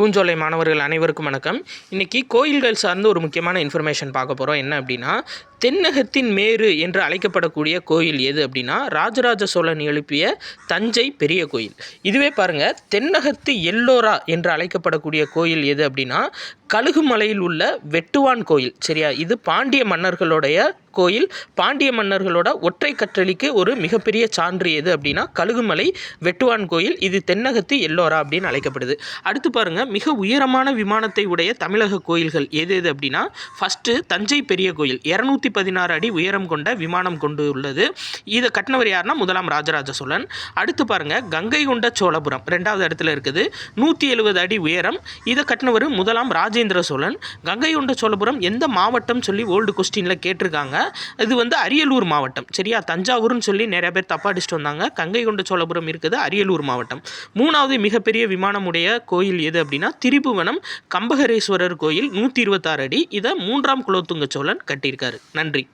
பூஞ்சோலை மாணவர்கள் அனைவருக்கும் வணக்கம். இன்றைக்கி கோயில்கள் சார்ந்து ஒரு முக்கியமான இன்ஃபர்மேஷன் பார்க்க போகிறோம். என்ன அப்படின்னா, தென்னகத்தின் மேரு என்று அழைக்கப்படக்கூடிய கோயில் எது அப்படின்னா, ராஜராஜ சோழன் எழுப்பிய தஞ்சை பெரிய கோயில். இதுவே பாருங்கள், தென்னகத்து எல்லோரா என்று அழைக்கப்படக்கூடிய கோயில் எது அப்படின்னா, கழுகுமலையில் உள்ள வெட்டுவான் கோயில். சரியா? இது பாண்டிய மன்னர்களுடைய கோயில். பாண்டிய மன்னர்களோட ஒற்றை கற்றளிக்கு ஒரு மிகப்பெரிய சான்று எது அப்படின்னா, கழுகுமலை வெட்டுவான் கோயில். இது தென்னகத்து எல்லோரா அப்படின்னு அழைக்கப்படுது. அடுத்து பாருங்கள், மிக உயரமான விமானத்தை உடைய தமிழக கோயில்கள் எது எது அப்படின்னா, ஃபஸ்ட்டு தஞ்சை பெரிய கோயில் 216 அடி உயரம் கொண்ட விமானம் கொண்டு உள்ளது. இதை கட்டினவர் யாருன்னா முதலாம் ராஜராஜ சோழன். அடுத்து பாருங்கள், கங்கை கொண்ட சோழபுரம் 2வது இடத்துல இருக்குது, 170 அடி உயரம். இதை கட்டினவர் முதலாம் ராஜேந்திர சோழன். கங்கை கொண்ட சோழபுரம் எந்த மாவட்டம் சொல்லி ஓல்டு கொஸ்டினில் கேட்டிருக்காங்க. இது அரியலூர் மாவட்டம். சரியா? தஞ்சாவூர்னு சொல்லி நிறைய பேர் தப்பா அடிச்சுட்டு வந்தாங்க. கங்கை கொண்ட சோழபுரம் இருக்குது அரியலூர் மாவட்டம். 3வது மிகப்பெரிய விமானமுடைய கோயில் எது அப்படின்னா, திரிபுவனம் கம்பகரேஸ்வரர் கோயில் 126 அடி. இதை 3ஆம் குலோத்துங்க சோழன் கட்டியிருக்காரு. நன்றி.